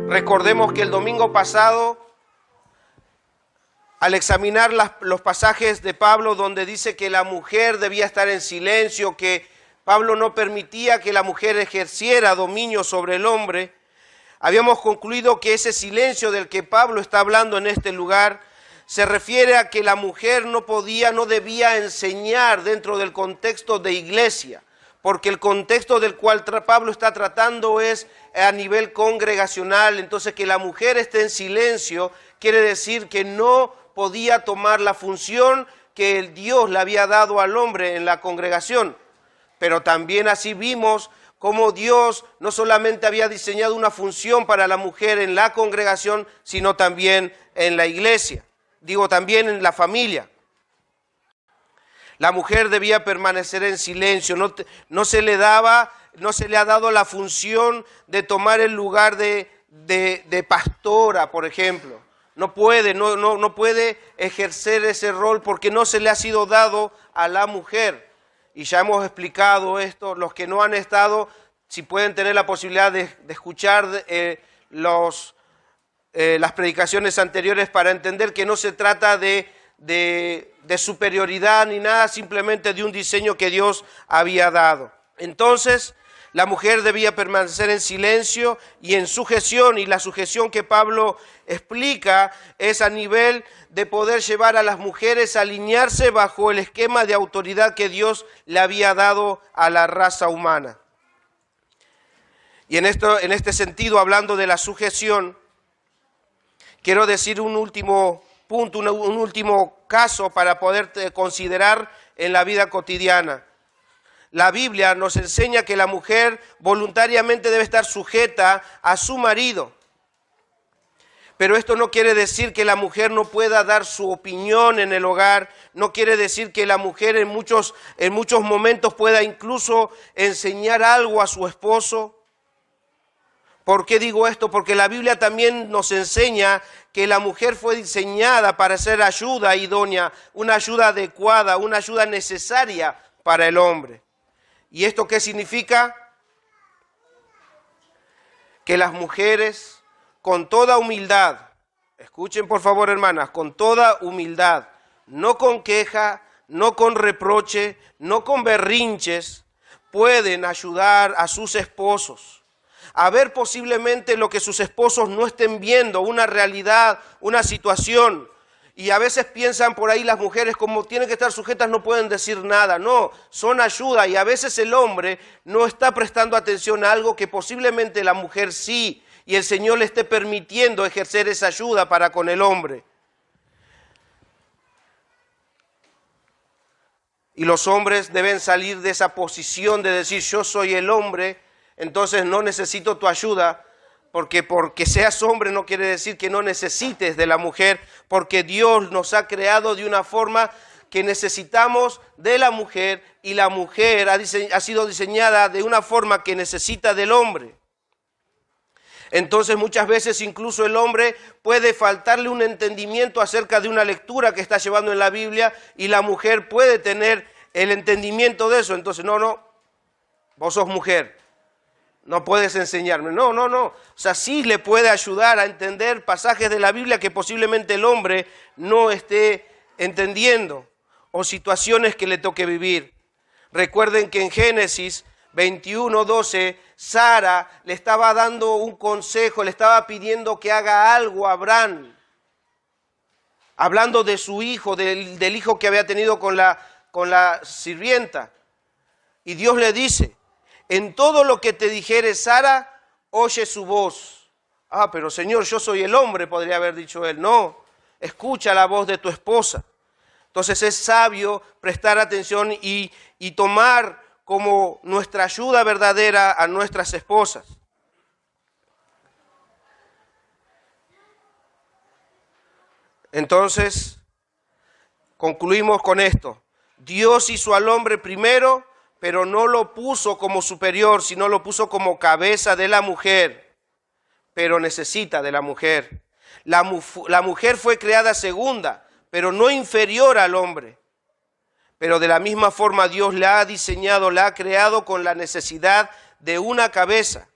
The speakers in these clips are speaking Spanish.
Recordemos que el domingo pasado, al examinar los pasajes de Pablo donde dice que la mujer debía estar en silencio, que Pablo no permitía que la mujer ejerciera dominio sobre el hombre, habíamos concluido que ese silencio del que Pablo está hablando en este lugar se refiere a que la mujer no debía enseñar dentro del contexto de iglesia, porque el contexto del cual Pablo está tratando es a nivel congregacional. Entonces, que la mujer esté en silencio quiere decir que no podía tomar la función que el Dios le había dado al hombre en la congregación. Pero también así vimos cómo Dios no solamente había diseñado una función para la mujer en la congregación, sino también en la iglesia, también en la familia. La mujer debía permanecer en silencio, no se le ha dado la función de tomar el lugar de pastora, por ejemplo. No puede ejercer ese rol porque no se le ha sido dado a la mujer. Y ya hemos explicado esto. Los que no han estado, si pueden tener la posibilidad de escuchar las predicaciones anteriores para entender que no se trata de superioridad ni nada, simplemente de un diseño que Dios había dado. Entonces, la mujer debía permanecer en silencio y en sujeción, y la sujeción que Pablo explica es a nivel de poder llevar a las mujeres a alinearse bajo el esquema de autoridad que Dios le había dado a la raza humana. Y en este sentido, hablando de la sujeción, quiero decir un último punto, un último caso para poder considerar en la vida cotidiana. La Biblia nos enseña que la mujer voluntariamente debe estar sujeta a su marido. Pero esto no quiere decir que la mujer no pueda dar su opinión en el hogar, no quiere decir que la mujer en muchos momentos pueda incluso enseñar algo a su esposo. ¿Por qué digo esto? Porque la Biblia también nos enseña que la mujer fue diseñada para ser ayuda idónea, una ayuda adecuada, una ayuda necesaria para el hombre. ¿Y esto qué significa? Que las mujeres, con toda humildad, escuchen por favor hermanas, con toda humildad, no con queja, no con reproche, no con berrinches, pueden ayudar a sus esposos a ver posiblemente lo que sus esposos no estén viendo, una realidad, una situación. Y a veces piensan por ahí las mujeres, como tienen que estar sujetas, no pueden decir nada. No, son ayuda, y a veces el hombre no está prestando atención a algo que posiblemente la mujer sí, y el Señor le esté permitiendo ejercer esa ayuda para con el hombre. Y los hombres deben salir de esa posición de decir, yo soy el hombre, entonces no necesito tu ayuda, porque seas hombre no quiere decir que no necesites de la mujer, porque Dios nos ha creado de una forma que necesitamos de la mujer, y la mujer ha sido diseñada de una forma que necesita del hombre. Entonces muchas veces incluso el hombre puede faltarle un entendimiento acerca de una lectura que está llevando en la Biblia, y la mujer puede tener el entendimiento de eso. Entonces, no, vos sos mujer, no puedes enseñarme. No. O sea, sí le puede ayudar a entender pasajes de la Biblia que posiblemente el hombre no esté entendiendo, o situaciones que le toque vivir. Recuerden que en Génesis 21:12, Sara le estaba dando un consejo, le estaba pidiendo que haga algo a Abraham, hablando de su hijo, del hijo que había tenido con la sirvienta. Y Dios le dice, en todo lo que te dijere Sara, oye su voz. Pero Señor, yo soy el hombre, podría haber dicho él. No, escucha la voz de tu esposa. Entonces es sabio prestar atención y tomar como nuestra ayuda verdadera a nuestras esposas. Entonces, concluimos con esto. Dios hizo al hombre primero, pero no lo puso como superior, sino lo puso como cabeza de la mujer, pero necesita de la mujer. La mujer fue creada segunda, pero no inferior al hombre. Pero de la misma forma Dios la ha diseñado, la ha creado con la necesidad de una cabeza.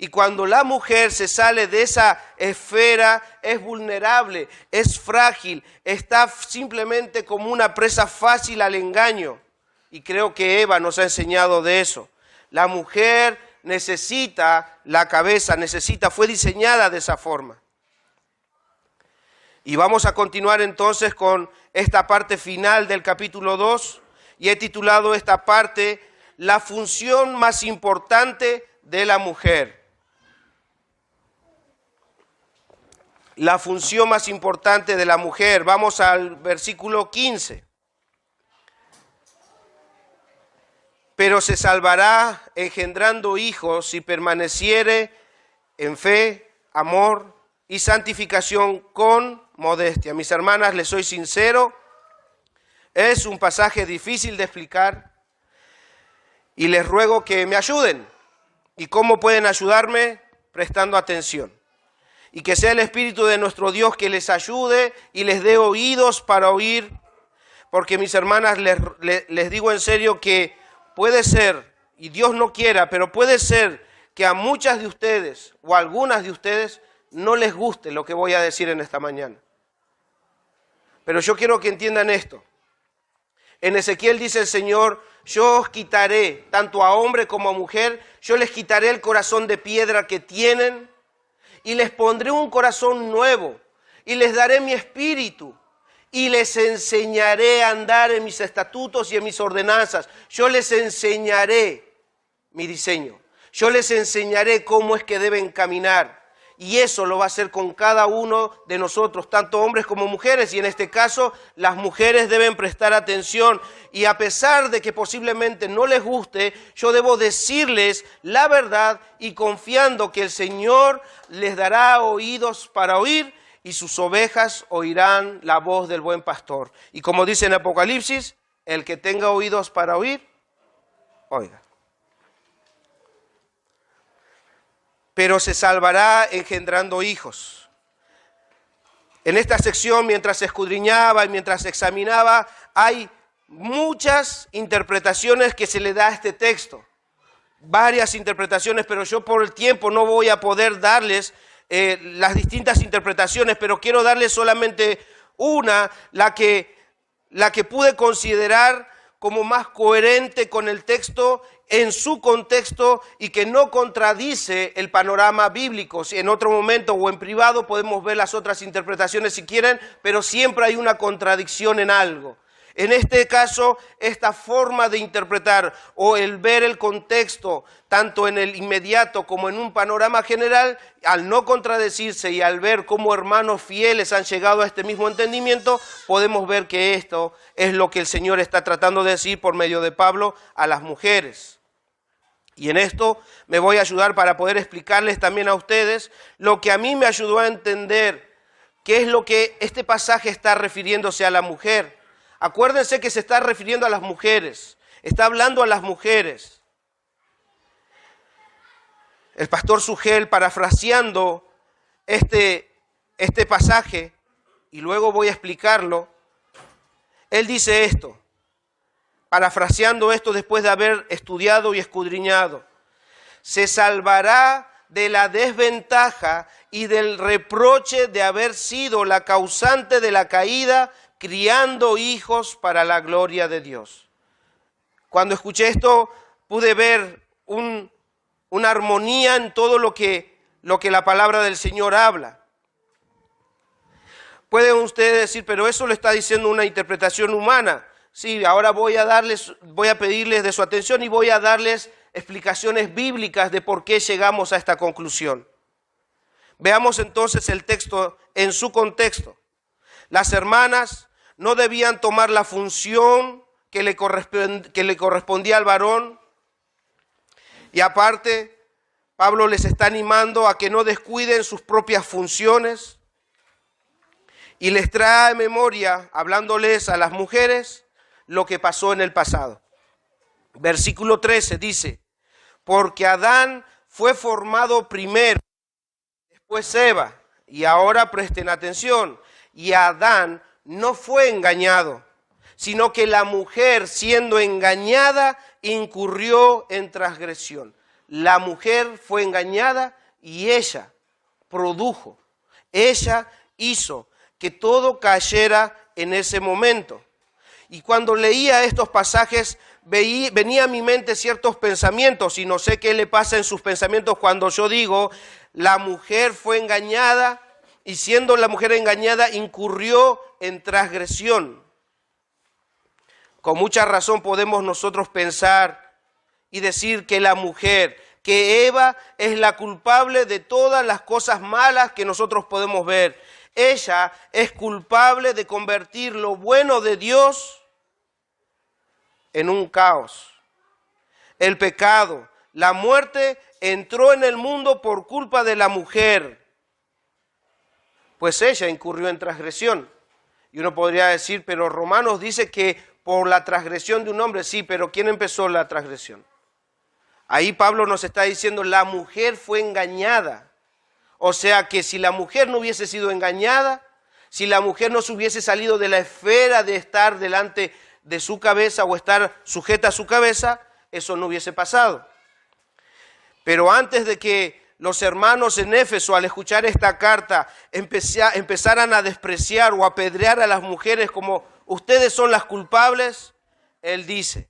Y cuando la mujer se sale de esa esfera, es vulnerable, es frágil, está simplemente como una presa fácil al engaño. Y creo que Eva nos ha enseñado de eso. La mujer necesita la cabeza, fue diseñada de esa forma. Y vamos a continuar entonces con esta parte final del capítulo 2, y he titulado esta parte, la función más importante de la mujer. La función más importante de la mujer. Vamos al versículo 15. Pero se salvará engendrando hijos si permaneciere en fe, amor y santificación con modestia. Mis hermanas, les soy sincero, es un pasaje difícil de explicar y les ruego que me ayuden. ¿Y cómo pueden ayudarme? Prestando atención. Y que sea el Espíritu de nuestro Dios que les ayude y les dé oídos para oír, porque mis hermanas, les digo en serio que puede ser, y Dios no quiera, pero puede ser que a muchas de ustedes o a algunas de ustedes no les guste lo que voy a decir en esta mañana. Pero yo quiero que entiendan esto. En Ezequiel dice el Señor, yo os quitaré, tanto a hombre como a mujer, yo les quitaré el corazón de piedra que tienen, y les pondré un corazón nuevo, y les daré mi espíritu, y les enseñaré a andar en mis estatutos y en mis ordenanzas. Yo les enseñaré mi diseño, yo les enseñaré cómo es que deben caminar, y eso lo va a hacer con cada uno de nosotros, tanto hombres como mujeres, y en este caso las mujeres deben prestar atención, y a pesar de que posiblemente no les guste, yo debo decirles la verdad y confiando que el Señor les dará oídos para oír y sus ovejas oirán la voz del buen pastor. Y como dice en Apocalipsis, el que tenga oídos para oír, oiga. Pero se salvará engendrando hijos. En esta sección, mientras escudriñaba y mientras examinaba, hay muchas interpretaciones que se le da a este texto. Varias interpretaciones, pero yo por el tiempo no voy a poder darles las distintas interpretaciones, pero quiero darles solamente una, la que pude considerar como más coherente con el texto en su contexto y que no contradice el panorama bíblico. Si en otro momento o en privado podemos ver las otras interpretaciones si quieren, pero siempre hay una contradicción en algo. En este caso, esta forma de interpretar o el ver el contexto, tanto en el inmediato como en un panorama general, al no contradecirse y al ver cómo hermanos fieles han llegado a este mismo entendimiento, podemos ver que esto es lo que el Señor está tratando de decir por medio de Pablo a las mujeres. Y en esto me voy a ayudar para poder explicarles también a ustedes lo que a mí me ayudó a entender qué es lo que este pasaje está refiriéndose a la mujer. Acuérdense que se está refiriendo a las mujeres, está hablando a las mujeres. El pastor Sugel, parafraseando este pasaje, y luego voy a explicarlo, él dice esto, parafraseando esto después de haber estudiado y escudriñado: se salvará de la desventaja y del reproche de haber sido la causante de la caída, criando hijos para la gloria de Dios. Cuando escuché esto, pude ver una armonía en todo lo que la palabra del Señor habla. Pueden ustedes decir, pero eso lo está diciendo una interpretación humana. Sí, ahora voy a pedirles de su atención y voy a darles explicaciones bíblicas de por qué llegamos a esta conclusión. Veamos entonces el texto en su contexto. Las hermanas no debían tomar la función que le correspondía al varón. Y aparte, Pablo les está animando a que no descuiden sus propias funciones. Y les trae memoria, hablándoles a las mujeres, lo que pasó en el pasado. Versículo 13 dice: porque Adán fue formado primero, después Eva, y ahora presten atención, y Adán no fue engañado, sino que la mujer, siendo engañada, incurrió en transgresión. la mujer fue engañada y ella produjo, ella hizo que todo cayera en ese momento. Y cuando leía estos pasajes, venía a mi mente ciertos pensamientos, y no sé qué le pasa en sus pensamientos cuando yo digo, la mujer fue engañada, y siendo la mujer engañada, incurrió en transgresión. Con mucha razón podemos nosotros pensar y decir que la mujer, que Eva es la culpable de todas las cosas malas que nosotros podemos ver. Ella es culpable de convertir lo bueno de Dios en un caos. El pecado, la muerte entró en el mundo por culpa de la mujer, pues ella incurrió en transgresión. Y uno podría decir, pero Romanos dice que por la transgresión de un hombre, sí, pero ¿quién empezó la transgresión? Ahí Pablo nos está diciendo, la mujer fue engañada. O sea que si la mujer no hubiese sido engañada, si la mujer no se hubiese salido de la esfera de estar delante de su cabeza o estar sujeta a su cabeza, eso no hubiese pasado. Pero antes de que los hermanos en Éfeso, al escuchar esta carta, empezaran a despreciar o apedrear a las mujeres como ustedes son las culpables, él dice,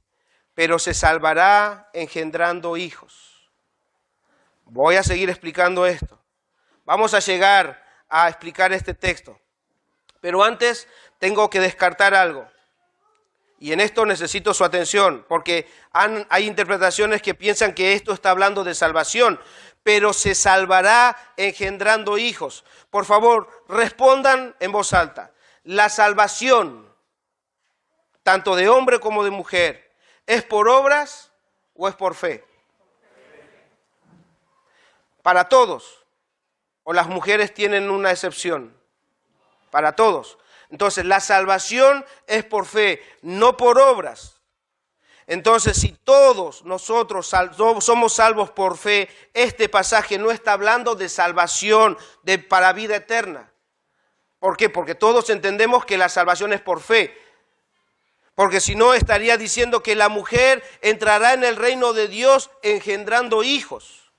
pero se salvará engendrando hijos. Voy a seguir explicando esto. Vamos a llegar a explicar este texto. Pero antes tengo que descartar algo. Y en esto necesito su atención, porque hay interpretaciones que piensan que esto está hablando de salvación, pero se salvará engendrando hijos. Por favor, respondan en voz alta. La salvación, tanto de hombre como de mujer, ¿es por obras o es por fe? Para todos. ¿O las mujeres tienen una excepción? Para todos. Entonces, la salvación es por fe, no por obras. Entonces, si todos nosotros somos salvos por fe, este pasaje no está hablando de salvación para vida eterna. ¿Por qué? Porque todos entendemos que la salvación es por fe. Porque si no, estaría diciendo que la mujer entrará en el reino de Dios engendrando hijos.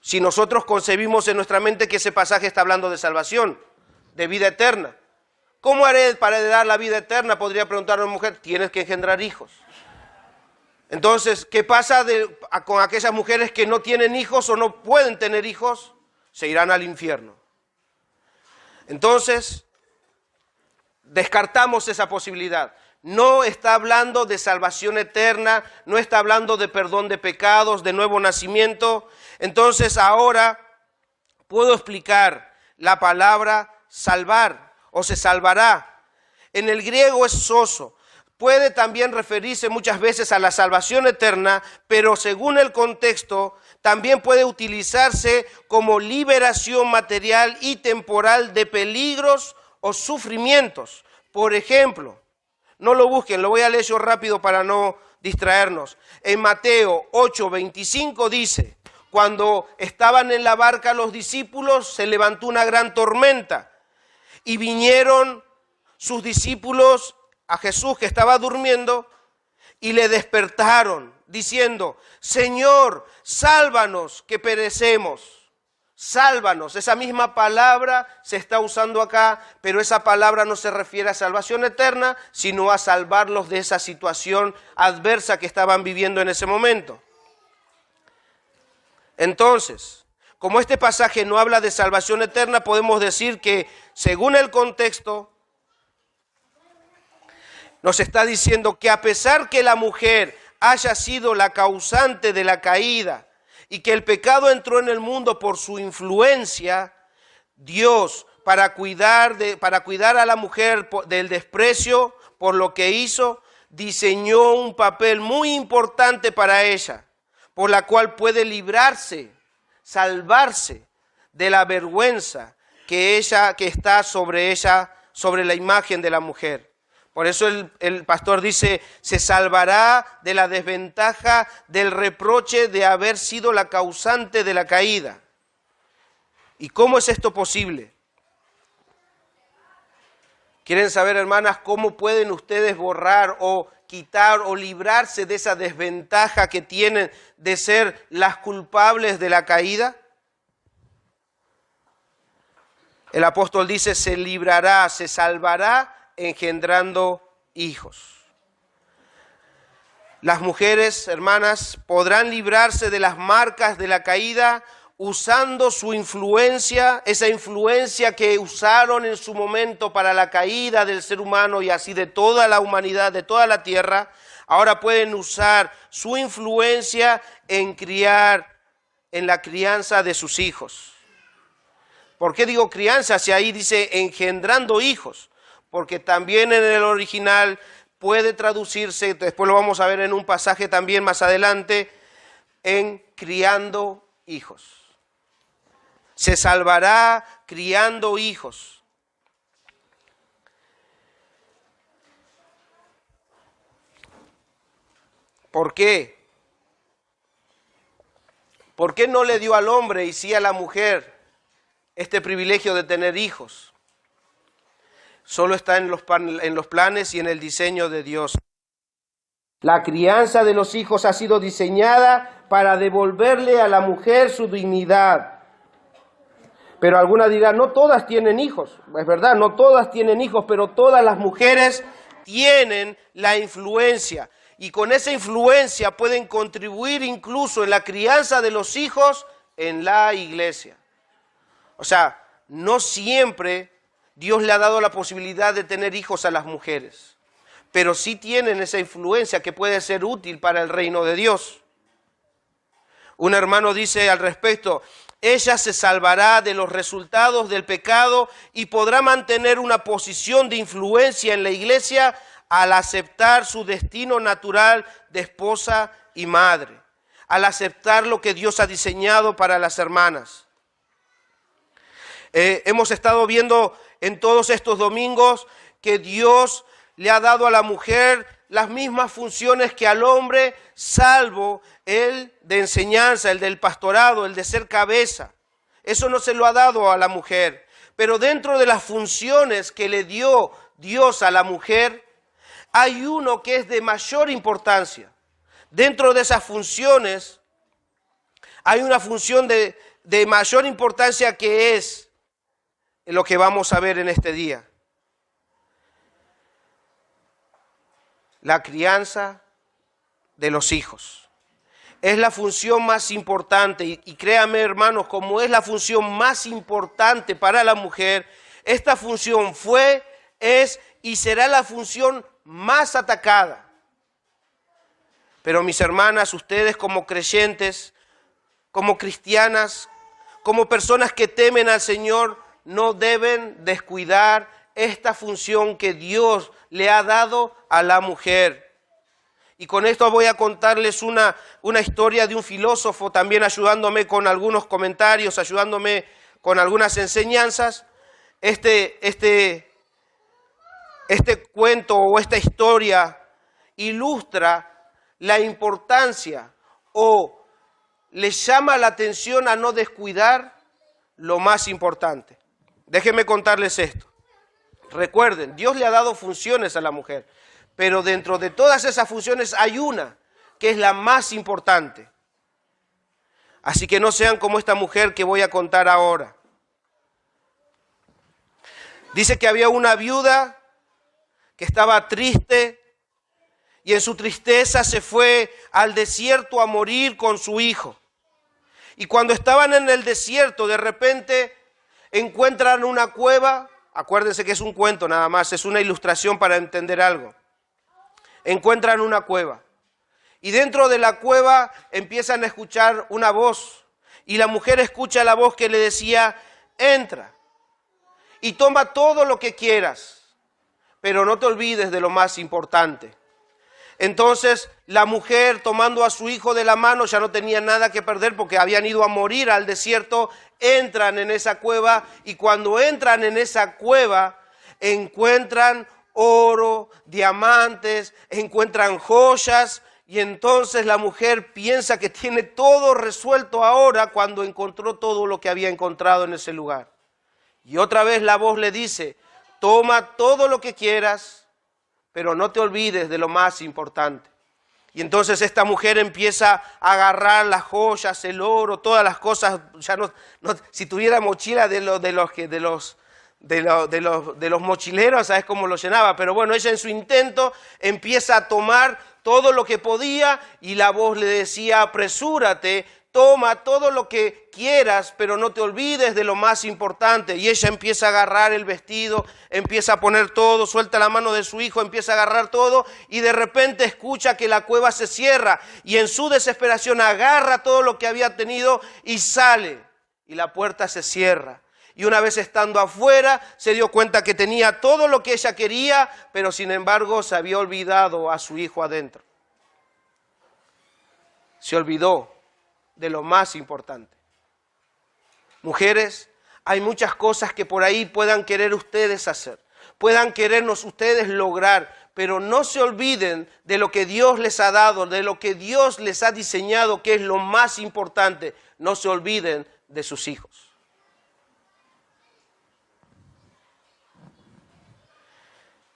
Si nosotros concebimos en nuestra mente que ese pasaje está hablando de salvación, de vida eterna. ¿Cómo haré para heredar la vida eterna? Podría preguntar a una mujer, tienes que engendrar hijos. Entonces, ¿qué pasa con aquellas mujeres que no tienen hijos o no pueden tener hijos? Se irán al infierno. Entonces, descartamos esa posibilidad. No está hablando de salvación eterna, no está hablando de perdón de pecados, de nuevo nacimiento. Entonces ahora puedo explicar la palabra salvar o se salvará. En el griego es sozo. Puede también referirse muchas veces a la salvación eterna, pero según el contexto también puede utilizarse como liberación material y temporal de peligros o sufrimientos. Por ejemplo, no lo busquen, lo voy a leer yo rápido para no distraernos. En Mateo 8:25 dice, cuando estaban en la barca los discípulos, se levantó una gran tormenta y vinieron sus discípulos a Jesús que estaba durmiendo y le despertaron diciendo, Señor, sálvanos que perecemos. Sálvanos, esa misma palabra se está usando acá, pero esa palabra no se refiere a salvación eterna, sino a salvarlos de esa situación adversa que estaban viviendo en ese momento. Entonces, como este pasaje no habla de salvación eterna, podemos decir que, según el contexto, nos está diciendo que a pesar que la mujer haya sido la causante de la caída, y que el pecado entró en el mundo por su influencia, Dios, para cuidar a la mujer del desprecio por lo que hizo, diseñó un papel muy importante para ella, por la cual puede librarse, salvarse de la vergüenza que está sobre ella, sobre la imagen de la mujer. Por eso el pastor dice, se salvará de la desventaja del reproche de haber sido la causante de la caída. ¿Y cómo es esto posible? ¿Quieren saber, hermanas, cómo pueden ustedes borrar o quitar o librarse de esa desventaja que tienen de ser las culpables de la caída? El apóstol dice, se librará, se salvará engendrando hijos. Las mujeres, hermanas, podrán librarse de las marcas de la caída usando su influencia, esa influencia que usaron en su momento para la caída del ser humano y así de toda la humanidad, de toda la tierra. Ahora pueden usar su influencia en la crianza de sus hijos. ¿Por qué digo crianza si ahí dice engendrando hijos? Porque también en el original puede traducirse, después lo vamos a ver en un pasaje también más adelante, en criando hijos. Se salvará criando hijos. ¿Por qué? ¿Por qué no le dio al hombre y sí a la mujer este privilegio de tener hijos? Solo está en los planes y en el diseño de Dios. La crianza de los hijos ha sido diseñada para devolverle a la mujer su dignidad. Pero algunas dirán, no todas tienen hijos. Es verdad, no todas tienen hijos, pero todas las mujeres tienen la influencia. Y con esa influencia pueden contribuir incluso en la crianza de los hijos en la iglesia. O sea, no siempre Dios le ha dado la posibilidad de tener hijos a las mujeres, pero sí tienen esa influencia que puede ser útil para el reino de Dios. Un hermano dice al respecto, ella se salvará de los resultados del pecado y podrá mantener una posición de influencia en la iglesia al aceptar su destino natural de esposa y madre, al aceptar lo que Dios ha diseñado para las hermanas. Hemos estado viendo en todos estos domingos que Dios le ha dado a la mujer las mismas funciones que al hombre, salvo el de enseñanza, el del pastorado, el de ser cabeza. Eso no se lo ha dado a la mujer. Pero dentro de las funciones que le dio Dios a la mujer, hay uno que es de mayor importancia. Dentro de esas funciones, hay una función de mayor importancia que es lo que vamos a ver en este día. La crianza de los hijos. Es la función más importante y créanme, hermanos, como es la función más importante para la mujer, esta función fue, es y será la función más atacada. Pero mis hermanas, ustedes como creyentes, como cristianas, como personas que temen al Señor, no deben descuidar esta función que Dios le ha dado a la mujer. Y con esto voy a contarles una historia de un filósofo, también ayudándome con algunos comentarios, ayudándome con algunas enseñanzas. Este cuento o esta historia ilustra la importancia o le llama la atención a no descuidar lo más importante. Déjenme contarles esto. Recuerden, Dios le ha dado funciones a la mujer, pero dentro de todas esas funciones hay una que es la más importante. Así que no sean como esta mujer que voy a contar ahora. Dice que había una viuda que estaba triste y en su tristeza se fue al desierto a morir con su hijo. Y cuando estaban en el desierto, de repente encuentran una cueva. Acuérdense que es un cuento nada más, es una ilustración para entender algo. Encuentran una cueva y dentro de la cueva empiezan a escuchar una voz y la mujer escucha la voz que le decía, entra y toma todo lo que quieras, pero no te olvides de lo más importante. Entonces la mujer, tomando a su hijo de la mano, ya no tenía nada que perder porque habían ido a morir al desierto, entran en esa cueva y cuando entran en esa cueva encuentran oro, diamantes, encuentran joyas y entonces la mujer piensa que tiene todo resuelto ahora cuando encontró todo lo que había encontrado en ese lugar. Y otra vez la voz le dice, toma todo lo que quieras, pero no te olvides de lo más importante. Y entonces esta mujer empieza a agarrar las joyas, el oro, todas las cosas. Ya no, si tuviera mochila de los mochileros, ¿sabes cómo lo llenaba? Pero bueno, ella en su intento empieza a tomar todo lo que podía y la voz le decía: apresúrate, toma todo lo que quieras, pero no te olvides de lo más importante. Y ella empieza a agarrar el vestido, empieza a poner todo, suelta la mano de su hijo, empieza a agarrar todo y de repente escucha que la cueva se cierra y en su desesperación agarra todo lo que había tenido y sale y la puerta se cierra. Y una vez estando afuera se dio cuenta que tenía todo lo que ella quería, pero sin embargo se había olvidado a su hijo adentro. Se olvidó de lo más importante. Mujeres, hay muchas cosas que por ahí puedan querer ustedes hacer, puedan querernos ustedes lograr, pero no se olviden de lo que Dios les ha dado, de lo que Dios les ha diseñado, que es lo más importante. No se olviden de sus hijos.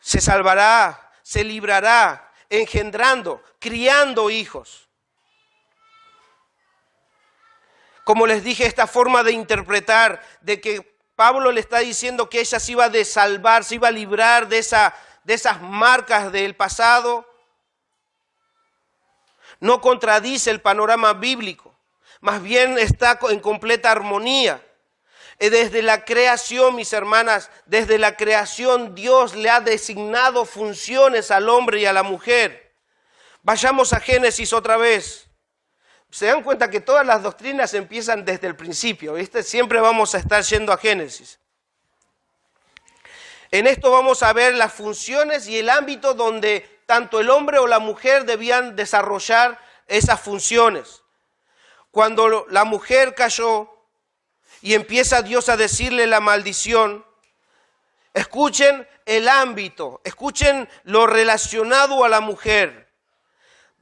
Se salvará, se librará, engendrando, criando hijos. Como les dije, esta forma de interpretar, de que Pablo le está diciendo que ella se iba a salvar, se iba a librar de esas marcas del pasado, no contradice el panorama bíblico, más bien está en completa armonía. Desde la creación, mis hermanas, desde la creación Dios le ha designado funciones al hombre y a la mujer. Vayamos a Génesis otra vez. Se dan cuenta que todas las doctrinas empiezan desde el principio, ¿viste? Siempre vamos a estar yendo a Génesis. En esto vamos a ver las funciones y el ámbito donde tanto el hombre o la mujer debían desarrollar esas funciones. Cuando la mujer cayó y empieza Dios a decirle la maldición, escuchen el ámbito, escuchen lo relacionado a la mujer.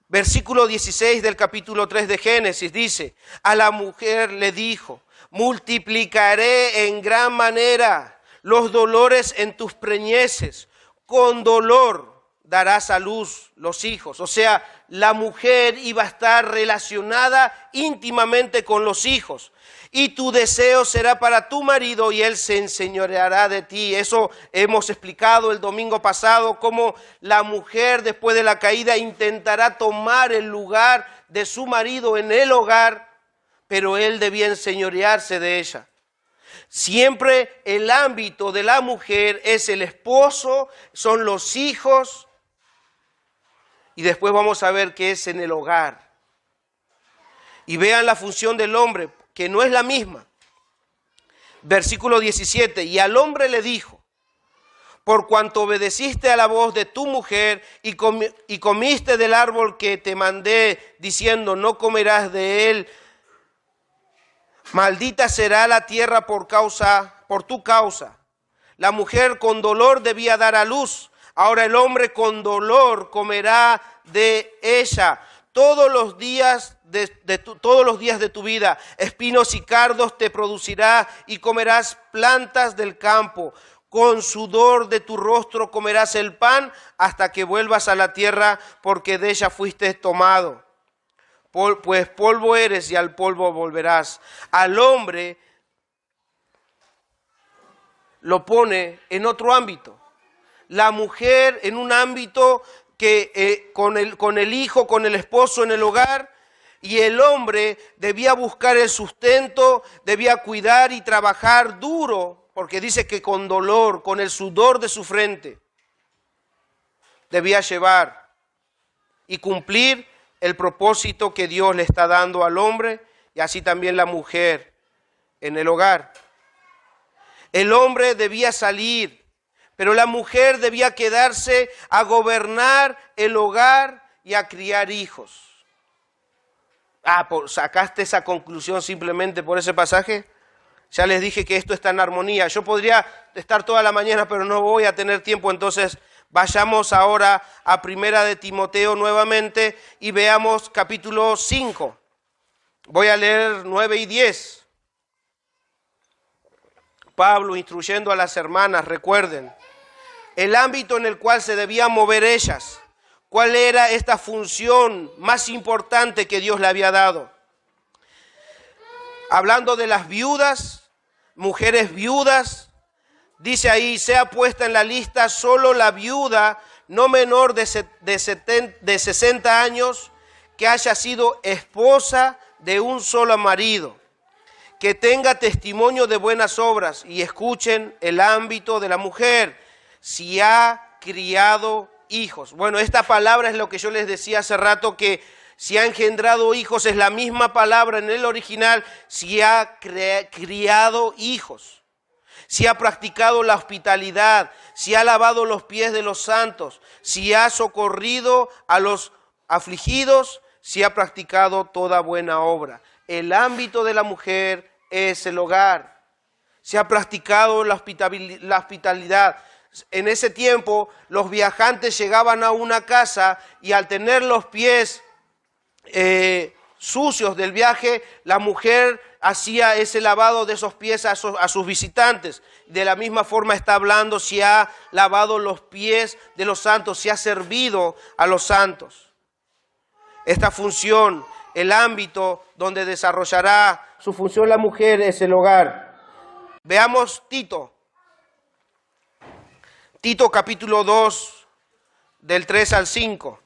Versículo 16 del capítulo 3 de Génesis dice: a la mujer le dijo: multiplicaré en gran manera los dolores en tus preñeces, con dolor darás a luz los hijos. O sea, la mujer iba a estar relacionada íntimamente con los hijos. Y tu deseo será para tu marido y él se enseñoreará de ti. Eso hemos explicado el domingo pasado, cómo la mujer después de la caída intentará tomar el lugar de su marido en el hogar, pero él debía enseñorearse de ella. Siempre el ámbito de la mujer es el esposo, son los hijos, y después vamos a ver qué es en el hogar. Y vean la función del hombre, que no es la misma. Versículo 17, y al hombre le dijo: por cuanto obedeciste a la voz de tu mujer y comiste del árbol que te mandé, diciendo: no comerás de él, maldita será la tierra por tu causa. La mujer con dolor debía dar a luz, ahora el hombre con dolor comerá de ella todos los días de tu vida. Espinos y cardos te producirá y comerás plantas del campo. Con sudor de tu rostro comerás el pan hasta que vuelvas a la tierra, porque de ella fuiste tomado. Pues polvo eres y al polvo volverás. Al hombre lo pone en otro ámbito. La mujer en un ámbito que con el hijo, con el esposo en el hogar, y el hombre debía buscar el sustento, debía cuidar y trabajar duro, porque dice que con dolor, con el sudor de su frente, debía llevar y cumplir el propósito que Dios le está dando al hombre, y así también la mujer en el hogar. El hombre debía salir, pero la mujer debía quedarse a gobernar el hogar y a criar hijos. ¿Sacaste esa conclusión simplemente por ese pasaje? Ya les dije que esto está en armonía. Yo podría estar toda la mañana, pero no voy a tener tiempo. Entonces vayamos ahora a Primera de Timoteo nuevamente y veamos capítulo 5. Voy a leer 9 y 10. Pablo instruyendo a las hermanas, recuerden, el ámbito en el cual se debían mover ellas. ¿Cuál era esta función más importante que Dios le había dado? Hablando de las viudas, mujeres viudas, dice ahí, sea puesta en la lista solo la viuda no menor de 60 años que haya sido esposa de un solo marido, que tenga testimonio de buenas obras. Y escuchen el ámbito de la mujer, si ha criado hijos. Bueno, esta palabra es lo que yo les decía hace rato, que si ha engendrado hijos es la misma palabra en el original, si ha criado hijos. Si ha practicado la hospitalidad, si ha lavado los pies de los santos, si ha socorrido a los afligidos, si ha practicado toda buena obra. El ámbito de la mujer es el hogar. Si ha practicado la hospitalidad. En ese tiempo los viajantes llegaban a una casa y al tener los pies sucios del viaje, la mujer hacía ese lavado de esos pies a sus visitantes. De la misma forma está hablando, si ha lavado los pies de los santos, si ha servido a los santos. Esta función, el ámbito donde desarrollará su función la mujer es el hogar. Veamos Tito. Tito capítulo 2, del 3 al 5.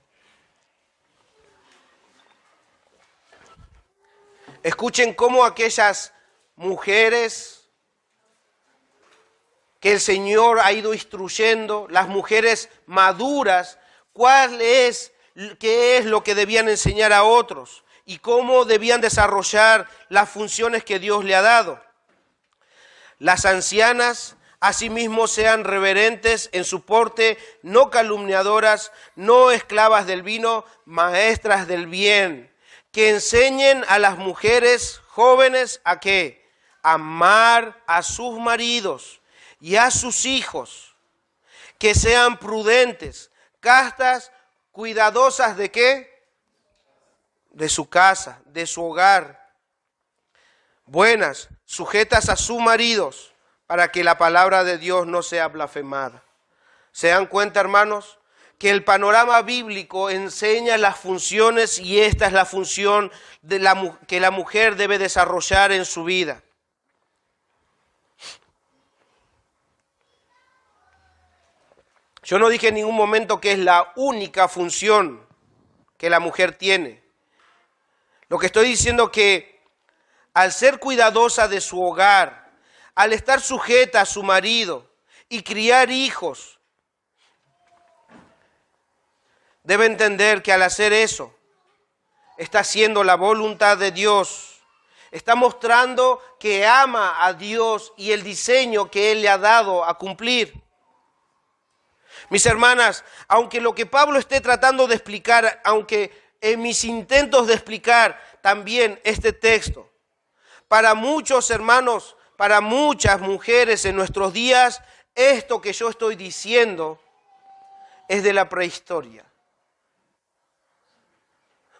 Escuchen cómo aquellas mujeres que el Señor ha ido instruyendo, las mujeres maduras, qué es lo que debían enseñar a otros y cómo debían desarrollar las funciones que Dios le ha dado. Las ancianas, asimismo, sean reverentes en su porte, no calumniadoras, no esclavas del vino, maestras del bien, que enseñen a las mujeres jóvenes a qué, amar a sus maridos y a sus hijos, que sean prudentes, castas, cuidadosas de qué, de su casa, de su hogar, buenas, sujetas a sus maridos, para que la palabra de Dios no sea blasfemada. ¿Se dan cuenta, hermanos? Que el panorama bíblico enseña las funciones y esta es la función que la mujer debe desarrollar en su vida. Yo no dije en ningún momento que es la única función que la mujer tiene. Lo que estoy diciendo es que al ser cuidadosa de su hogar, al estar sujeta a su marido y criar hijos, debe entender que al hacer eso, está haciendo la voluntad de Dios. Está mostrando que ama a Dios y el diseño que Él le ha dado a cumplir. Mis hermanas, aunque lo que Pablo esté tratando de explicar, aunque en mis intentos de explicar también este texto, para muchos hermanos, para muchas mujeres en nuestros días, esto que yo estoy diciendo es de la prehistoria.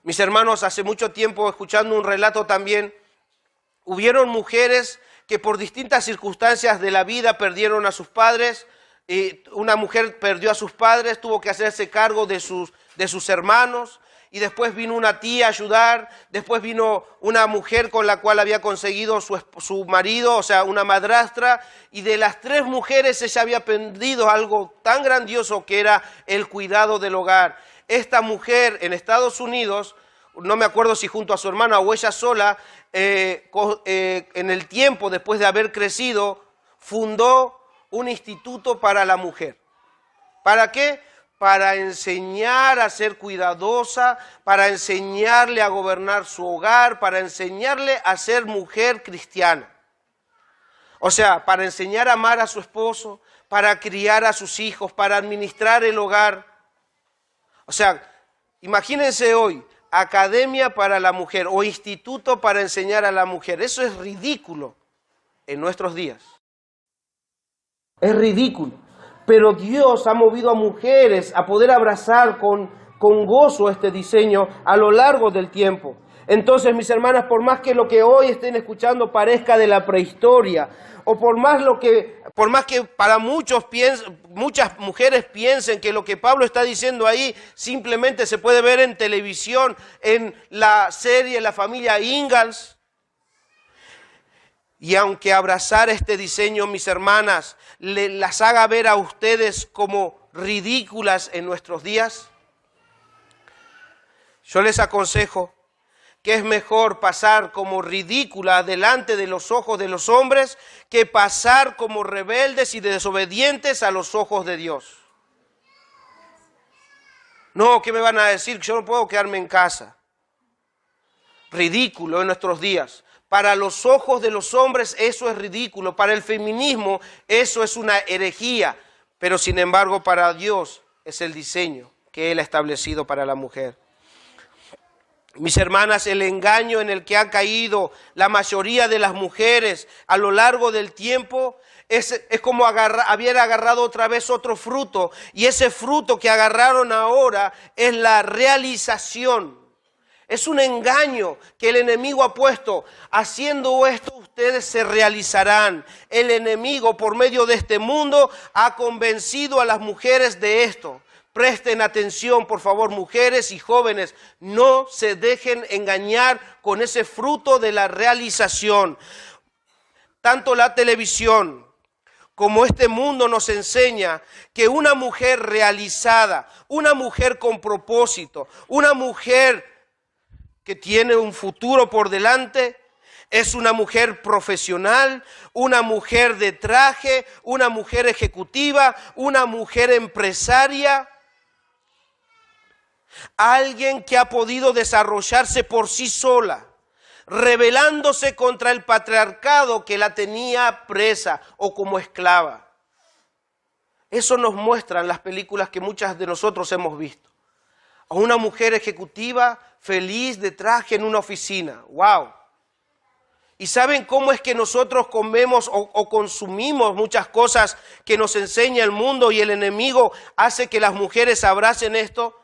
Mis hermanos, hace mucho tiempo, escuchando un relato también, hubieron mujeres que por distintas circunstancias de la vida perdieron a sus padres. Una mujer perdió a sus padres, tuvo que hacerse cargo de sus hermanos, y después vino una tía a ayudar, después vino una mujer con la cual había conseguido su marido, o sea, una madrastra, y de las tres mujeres ella había aprendido algo tan grandioso que era el cuidado del hogar. Esta mujer en Estados Unidos, no me acuerdo si junto a su hermana o ella sola, en el tiempo después de haber crecido, fundó un instituto para la mujer. ¿Para qué? Para enseñar a ser cuidadosa, para enseñarle a gobernar su hogar, para enseñarle a ser mujer cristiana. O sea, para enseñar a amar a su esposo, para criar a sus hijos, para administrar el hogar. O sea, imagínense hoy, academia para la mujer o instituto para enseñar a la mujer. Eso es ridículo en nuestros días. Es ridículo. Pero Dios ha movido a mujeres a poder abrazar con gozo este diseño a lo largo del tiempo. Entonces, mis hermanas, por más que lo que hoy estén escuchando parezca de la prehistoria, o por más que para muchas mujeres piensen que lo que Pablo está diciendo ahí simplemente se puede ver en televisión, en la serie La familia Ingalls, y aunque abrazar este diseño, mis hermanas, las haga ver a ustedes como ridículas en nuestros días, yo les aconsejo que es mejor pasar como ridícula delante de los ojos de los hombres que pasar como rebeldes y desobedientes a los ojos de Dios. No, ¿qué me van a decir? Que yo no puedo quedarme en casa. Ridículo en nuestros días. Para los ojos de los hombres eso es ridículo. Para el feminismo eso es una herejía. Pero sin embargo para Dios es el diseño que Él ha establecido para la mujer. Mis hermanas, el engaño en el que ha caído la mayoría de las mujeres a lo largo del tiempo es como haber agarrado otra vez otro fruto. Y ese fruto que agarraron ahora es la realización. Es un engaño que el enemigo ha puesto. Haciendo esto ustedes se realizarán. El enemigo por medio de este mundo ha convencido a las mujeres de esto. Presten atención, por favor, mujeres y jóvenes, no se dejen engañar con ese fruto de la realización. Tanto la televisión como este mundo nos enseña que una mujer realizada, una mujer con propósito, una mujer que tiene un futuro por delante, es una mujer profesional, una mujer de traje, una mujer ejecutiva, una mujer empresaria. Alguien que ha podido desarrollarse por sí sola, rebelándose contra el patriarcado que la tenía presa o como esclava. Eso nos muestran las películas que muchas de nosotros hemos visto. A una mujer ejecutiva feliz de traje en una oficina. ¡Wow! ¿Y saben cómo es que nosotros comemos o consumimos muchas cosas que nos enseña el mundo y el enemigo hace que las mujeres abracen esto?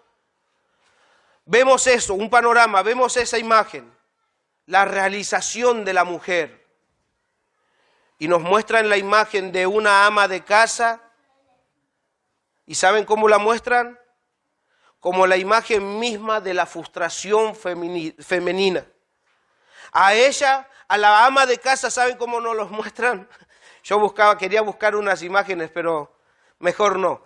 Vemos eso, un panorama, vemos esa imagen, la realización de la mujer. Y nos muestran la imagen de una ama de casa. ¿Y saben cómo la muestran? Como la imagen misma de la frustración femenina. A ella, a la ama de casa, ¿saben cómo nos los muestran? Quería buscar unas imágenes, pero mejor no.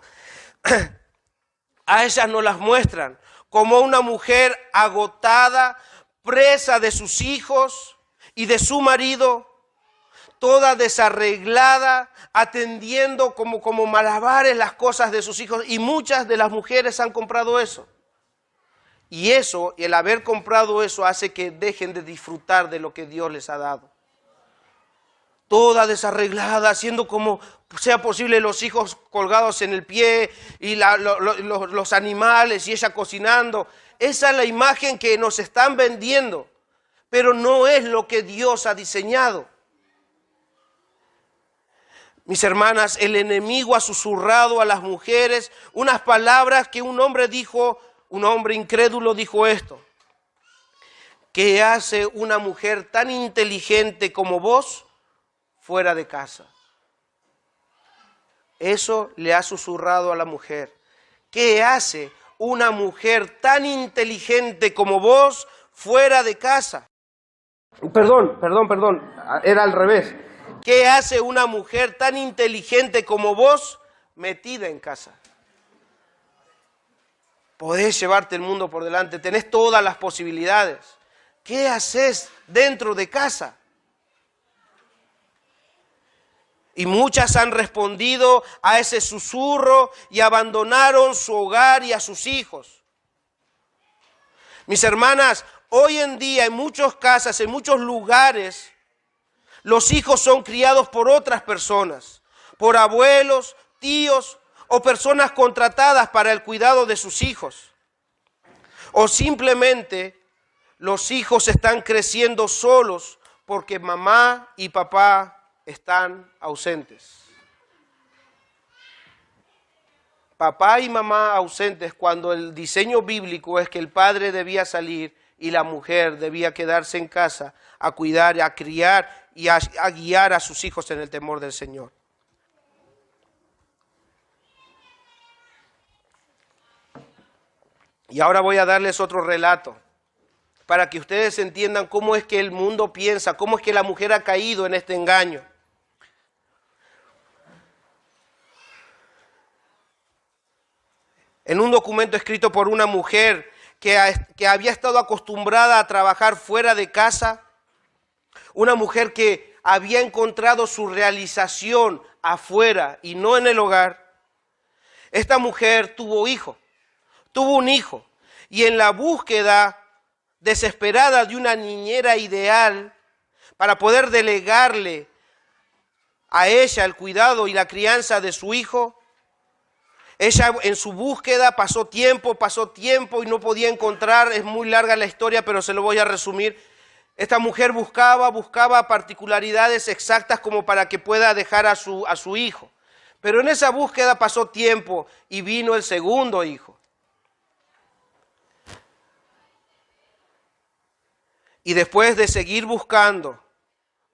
A ellas nos las muestran como una mujer agotada, presa de sus hijos y de su marido, toda desarreglada, atendiendo como malabares las cosas de sus hijos. Y muchas de las mujeres han comprado eso. Y eso, el haber comprado eso, hace que dejen de disfrutar de lo que Dios les ha dado. Toda desarreglada, haciendo como sea posible los hijos colgados en el pie y los animales y ella cocinando. Esa es la imagen que nos están vendiendo, pero no es lo que Dios ha diseñado. Mis hermanas, el enemigo ha susurrado a las mujeres unas palabras que un hombre incrédulo dijo esto. ¿Qué hace una mujer tan inteligente como vos fuera de casa? Eso le ha susurrado a la mujer. ¿Qué hace una mujer tan inteligente como vos fuera de casa? Perdón, era al revés. ¿Qué hace una mujer tan inteligente como vos metida en casa? Podés llevarte el mundo por delante, tenés todas las posibilidades. ¿Qué haces dentro de casa? Y muchas han respondido a ese susurro y abandonaron su hogar y a sus hijos. Mis hermanas, hoy en día en muchas casas, en muchos lugares, los hijos son criados por otras personas, por abuelos, tíos o personas contratadas para el cuidado de sus hijos. O simplemente los hijos están creciendo solos porque mamá y papá están ausentes. Papá y mamá ausentes cuando el diseño bíblico es que el padre debía salir y la mujer debía quedarse en casa a cuidar, a criar y a guiar a sus hijos en el temor del Señor. Y ahora voy a darles otro relato para que ustedes entiendan cómo es que el mundo piensa, cómo es que la mujer ha caído en este engaño. En un documento escrito por una mujer que había estado acostumbrada a trabajar fuera de casa, una mujer que había encontrado su realización afuera y no en el hogar, esta mujer tuvo un hijo, y en la búsqueda desesperada de una niñera ideal para poder delegarle a ella el cuidado y la crianza de su hijo, ella en su búsqueda pasó tiempo y no podía encontrar, es muy larga la historia, pero se lo voy a resumir. Esta mujer buscaba particularidades exactas como para que pueda dejar a su hijo. Pero en esa búsqueda pasó tiempo y vino el segundo hijo. Y después de seguir buscando,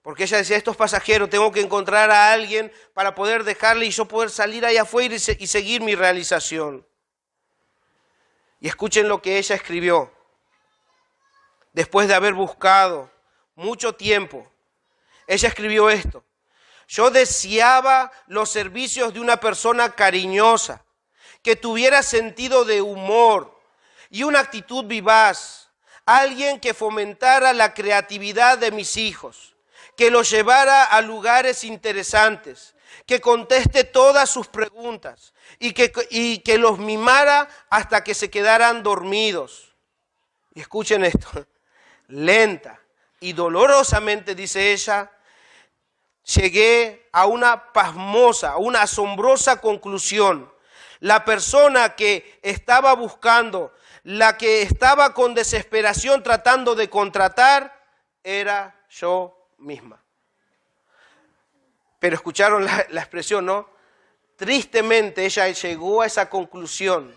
porque ella decía, esto es pasajero, tengo que encontrar a alguien para poder dejarle y yo poder salir allá afuera y seguir mi realización. Y escuchen lo que ella escribió. Después de haber buscado mucho tiempo, ella escribió esto. Yo deseaba los servicios de una persona cariñosa, que tuviera sentido de humor y una actitud vivaz. Alguien que fomentara la creatividad de mis hijos, que los llevara a lugares interesantes, que conteste todas sus preguntas y que los mimara hasta que se quedaran dormidos. Y escuchen esto, lenta y dolorosamente, dice ella, llegué a una pasmosa, a una asombrosa conclusión. La persona que estaba buscando, la que estaba con desesperación tratando de contratar, era yo misma. Pero escucharon la expresión, ¿no? Tristemente ella llegó a esa conclusión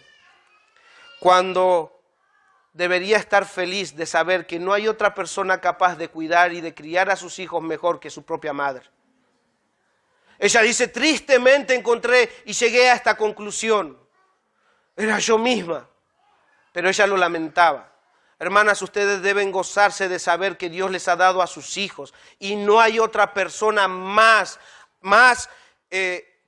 cuando debería estar feliz de saber que no hay otra persona capaz de cuidar y de criar a sus hijos mejor que su propia madre. Ella dice, tristemente encontré y llegué a esta conclusión. Era yo misma. Pero ella lo lamentaba. Hermanas, ustedes deben gozarse de saber que Dios les ha dado a sus hijos y no hay otra persona más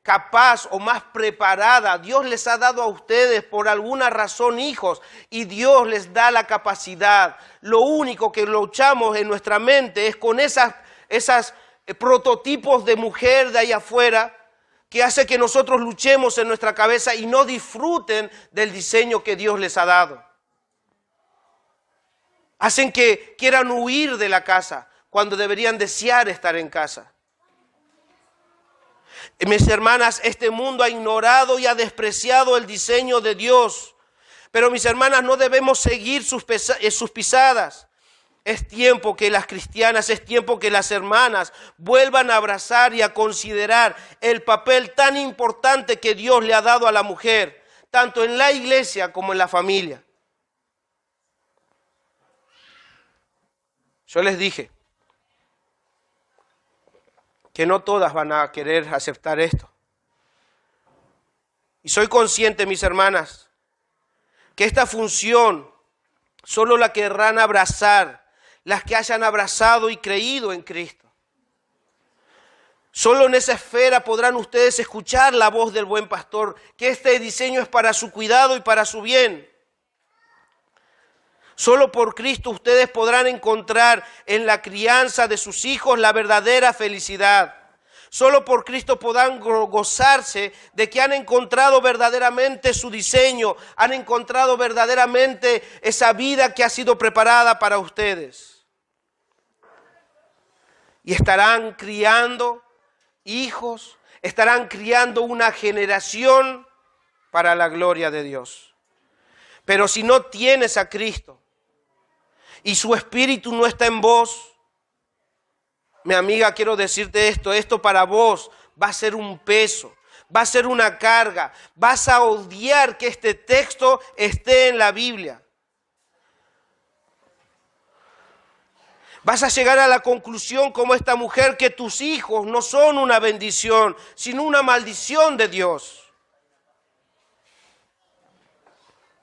capaz o más preparada. Dios les ha dado a ustedes por alguna razón hijos y Dios les da la capacidad. Lo único que luchamos en nuestra mente es con esas prototipos de mujer de allá afuera que hace que nosotros luchemos en nuestra cabeza y no disfruten del diseño que Dios les ha dado. Hacen que quieran huir de la casa cuando deberían desear estar en casa. Mis hermanas, este mundo ha ignorado y ha despreciado el diseño de Dios. Pero mis hermanas, no debemos seguir sus pisadas. Es tiempo que las cristianas, es tiempo que las hermanas vuelvan a abrazar y a considerar el papel tan importante que Dios le ha dado a la mujer, tanto en la iglesia como en la familia. Yo les dije que no todas van a querer aceptar esto. Y soy consciente, mis hermanas, que esta función solo la querrán abrazar las que hayan abrazado y creído en Cristo. Solo en esa esfera podrán ustedes escuchar la voz del buen pastor, que este diseño es para su cuidado y para su bien. Solo por Cristo ustedes podrán encontrar en la crianza de sus hijos la verdadera felicidad. Solo por Cristo podrán gozarse de que han encontrado verdaderamente su diseño, han encontrado verdaderamente esa vida que ha sido preparada para ustedes. Y estarán criando hijos, estarán criando una generación para la gloria de Dios. Pero si no tienes a Cristo y su Espíritu no está en vos, mi amiga, quiero decirte esto para vos va a ser un peso, va a ser una carga, vas a odiar que este texto esté en la Biblia. Vas a llegar a la conclusión como esta mujer que tus hijos no son una bendición, sino una maldición de Dios.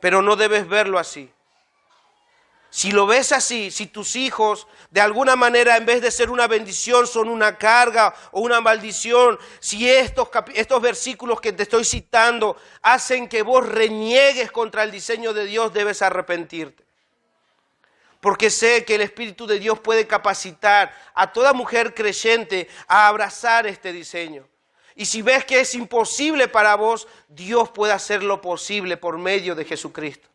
Pero no debes verlo así. Si lo ves así, si tus hijos de alguna manera en vez de ser una bendición son una carga o una maldición, si estos versículos que te estoy citando hacen que vos reniegues contra el diseño de Dios, debes arrepentirte. Porque sé que el Espíritu de Dios puede capacitar a toda mujer creyente a abrazar este diseño. Y si ves que es imposible para vos, Dios puede hacer lo posible por medio de Jesucristo.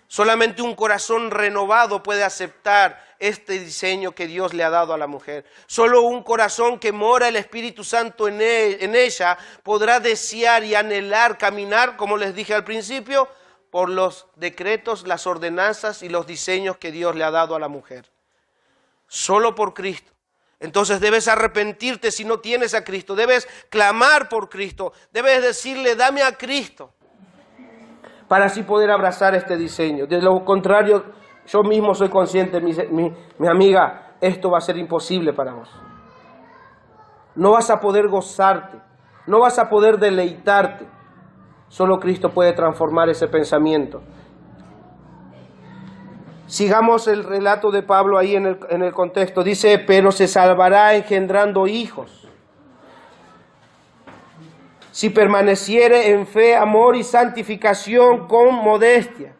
Solamente un corazón renovado puede aceptar este diseño que Dios le ha dado a la mujer. Solo un corazón que mora el Espíritu Santo en ella podrá desear y anhelar caminar, como les dije al principio, por los decretos, las ordenanzas y los diseños que Dios le ha dado a la mujer. Solo por Cristo. Entonces debes arrepentirte si no tienes a Cristo. Debes clamar por Cristo. Debes decirle, dame a Cristo, para así poder abrazar este diseño. De lo contrario, yo mismo soy consciente, mi amiga, esto va a ser imposible para vos. No vas a poder gozarte, no vas a poder deleitarte. Solo Cristo puede transformar ese pensamiento. Sigamos el relato de Pablo ahí en el contexto. Dice, pero se salvará engendrando hijos, si permaneciere en fe, amor y santificación con modestia.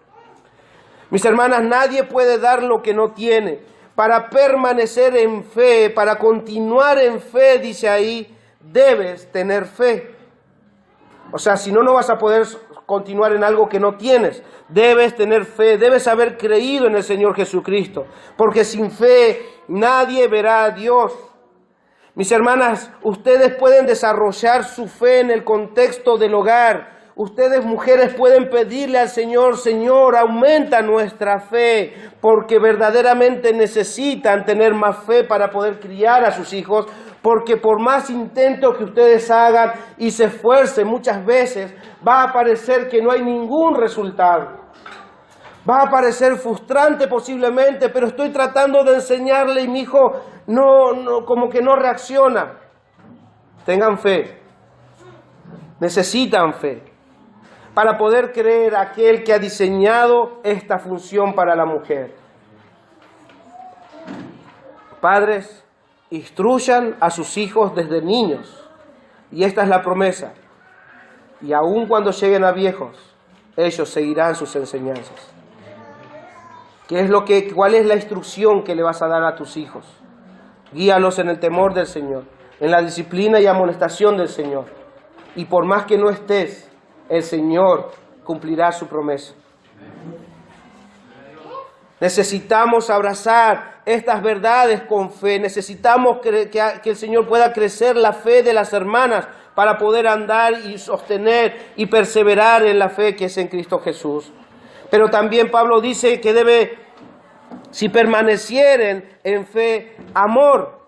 Mis hermanas, nadie puede dar lo que no tiene. Para permanecer en fe, para continuar en fe, dice ahí, debes tener fe. O sea, si no, no vas a poder continuar en algo que no tienes. Debes tener fe, debes haber creído en el Señor Jesucristo, porque sin fe nadie verá a Dios. Mis hermanas, ustedes pueden desarrollar su fe en el contexto del hogar. Ustedes, mujeres, pueden pedirle al Señor, Señor, aumenta nuestra fe, porque verdaderamente necesitan tener más fe para poder criar a sus hijos, porque por más intentos que ustedes hagan y se esfuercen muchas veces, va a parecer que no hay ningún resultado. Va a parecer frustrante posiblemente, pero estoy tratando de enseñarle y mi hijo como que no reacciona. Tengan fe. Necesitan fe para poder creer a aquel que ha diseñado esta función para la mujer. Padres, instruyan a sus hijos desde niños. Y esta es la promesa. Y aun cuando lleguen a viejos, ellos seguirán sus enseñanzas. ¿Cuál es la instrucción que le vas a dar a tus hijos? Guíalos en el temor del Señor, en la disciplina y amonestación del Señor. Y por más que no estés, el Señor cumplirá su promesa. Necesitamos abrazar estas verdades con fe. Necesitamos que el Señor pueda crecer la fe de las hermanas para poder andar y sostener y perseverar en la fe que es en Cristo Jesús. Pero también Pablo dice que si permanecieren en fe, amor.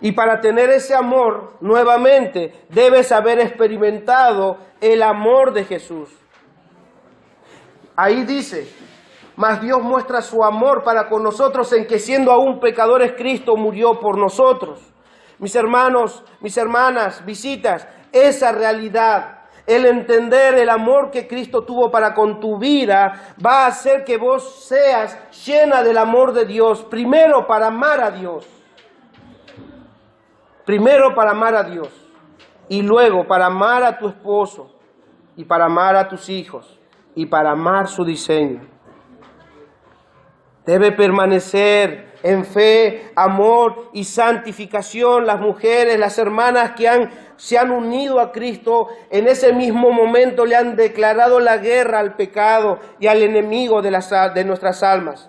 Y para tener ese amor, nuevamente, debes haber experimentado el amor de Jesús. Ahí dice, mas Dios muestra su amor para con nosotros en que siendo aún pecadores, Cristo murió por nosotros. Mis hermanos, mis hermanas, visitas, esa realidad, el entender el amor que Cristo tuvo para con tu vida, va a hacer que vos seas llena del amor de Dios, primero para amar a Dios. Primero para amar a Dios y luego para amar a tu esposo y para amar a tus hijos y para amar su diseño. Debe permanecer en fe, amor y santificación. Las mujeres, las hermanas que se han unido a Cristo, en ese mismo momento le han declarado la guerra al pecado y al enemigo de nuestras almas.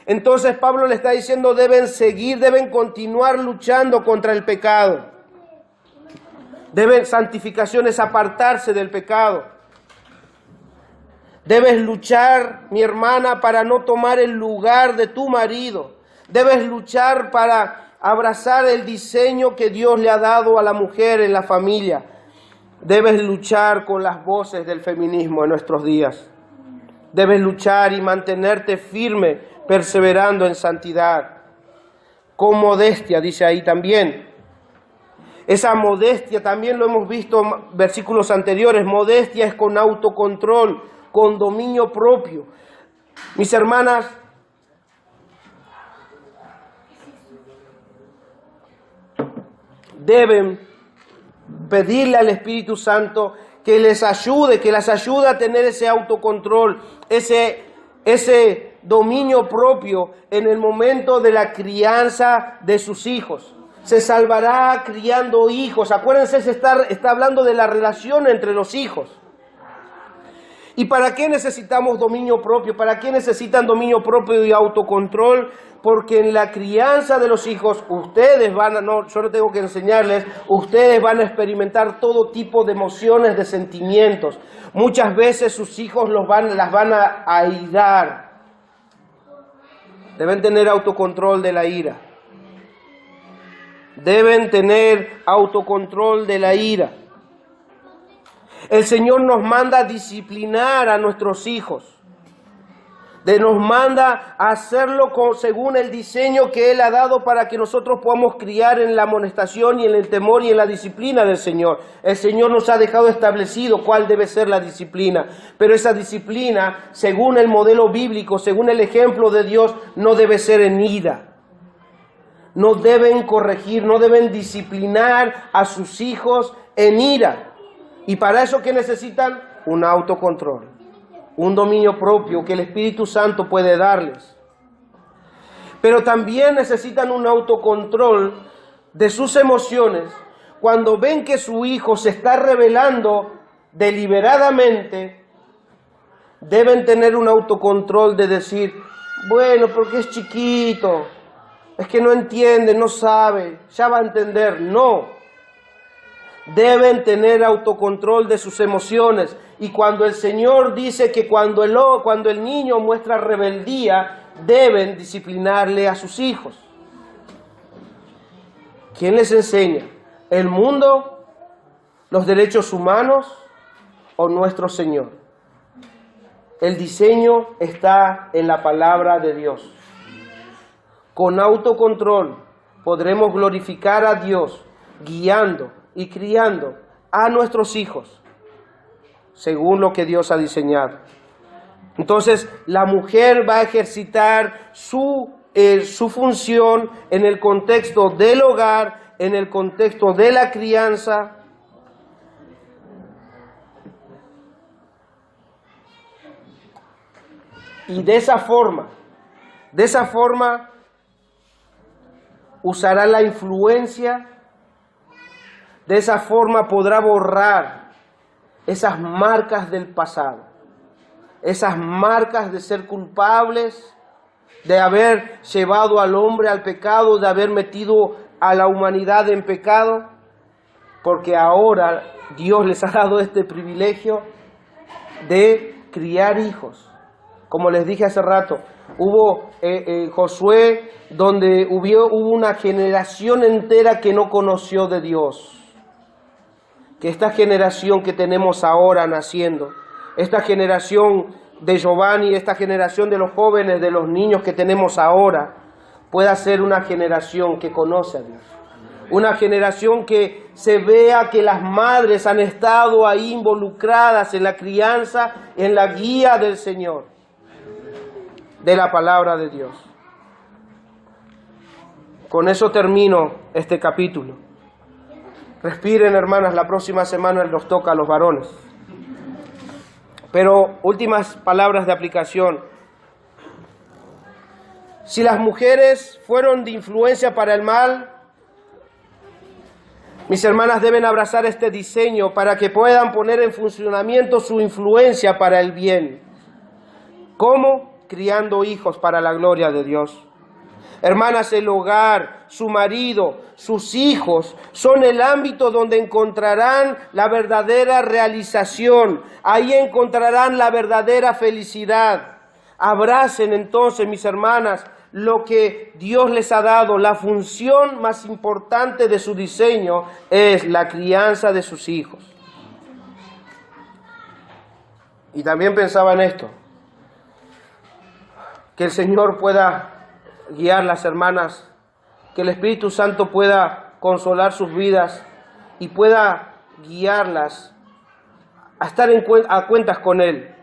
Entonces Pablo le está diciendo, deben continuar luchando contra el pecado. Santificación es apartarse del pecado. Debes luchar, mi hermana, para no tomar el lugar de tu marido. Debes luchar para abrazar el diseño que Dios le ha dado a la mujer en la familia. Debes luchar con las voces del feminismo en nuestros días. Debes luchar y mantenerte firme perseverando en santidad, con modestia, dice ahí también. Esa modestia también lo hemos visto en versículos anteriores. Modestia es con autocontrol, con dominio propio. Mis hermanas, deben pedirle al Espíritu Santo que les ayude, que las ayude a tener ese autocontrol, ese dominio propio en el momento de la crianza de sus hijos. Se salvará criando hijos. Acuérdense, está hablando de la relación entre los hijos. ¿Y para qué necesitamos dominio propio? ¿Para qué necesitan dominio propio y autocontrol? Porque en la crianza de los hijos, yo no tengo que enseñarles, ustedes van a experimentar todo tipo de emociones, de sentimientos. Muchas veces sus hijos las van a airar. Deben tener autocontrol de la ira. Deben tener autocontrol de la ira. El Señor nos manda a disciplinar a nuestros hijos. Nos manda a hacerlo según el diseño que Él ha dado para que nosotros podamos criar en la amonestación y en el temor y en la disciplina del Señor. El Señor nos ha dejado establecido cuál debe ser la disciplina. Pero esa disciplina, según el modelo bíblico, según el ejemplo de Dios, no debe ser en ira. No deben corregir, no deben disciplinar a sus hijos en ira. Y para eso, ¿qué necesitan? Un autocontrol, un dominio propio que el Espíritu Santo puede darles. Pero también necesitan un autocontrol de sus emociones cuando ven que su hijo se está rebelando deliberadamente. Deben tener un autocontrol de decir, bueno, porque es chiquito, es que no entiende, no sabe, ya va a entender. No. Deben tener autocontrol de sus emociones. Y cuando el Señor dice que cuando el niño muestra rebeldía, deben disciplinarle a sus hijos. ¿Quién les enseña? ¿El mundo? ¿Los derechos humanos? ¿O nuestro Señor? El diseño está en la palabra de Dios. Con autocontrol podremos glorificar a Dios guiando y criando a nuestros hijos según lo que Dios ha diseñado. Entonces, la mujer va a ejercitar su función en el contexto del hogar, en el contexto de la crianza. Y de esa forma, usará la influencia. De esa forma podrá borrar esas marcas del pasado, esas marcas de ser culpables, de haber llevado al hombre al pecado, de haber metido a la humanidad en pecado, porque ahora Dios les ha dado este privilegio de criar hijos. Como les dije hace rato, hubo Josué, donde hubo una generación entera que no conoció de Dios. Que esta generación que tenemos ahora naciendo, esta generación de Giovanni, esta generación de los jóvenes, de los niños que tenemos ahora, pueda ser una generación que conoce a Dios. Una generación que se vea que las madres han estado ahí involucradas en la crianza, en la guía del Señor, de la palabra de Dios. Con eso termino este capítulo. Respiren, hermanas, la próxima semana nos toca a los varones. Pero últimas palabras de aplicación. Si las mujeres fueron de influencia para el mal, mis hermanas deben abrazar este diseño para que puedan poner en funcionamiento su influencia para el bien. ¿Cómo? Criando hijos para la gloria de Dios. Hermanas, el hogar, su marido, sus hijos son el ámbito donde encontrarán la verdadera realización. Ahí encontrarán la verdadera felicidad. Abracen entonces, mis hermanas, lo que Dios les ha dado. La función más importante de su diseño es la crianza de sus hijos. Y también pensaba en esto. Que el Señor pueda guiar las hermanas, que el Espíritu Santo pueda consolar sus vidas y pueda guiarlas a estar a cuentas con Él.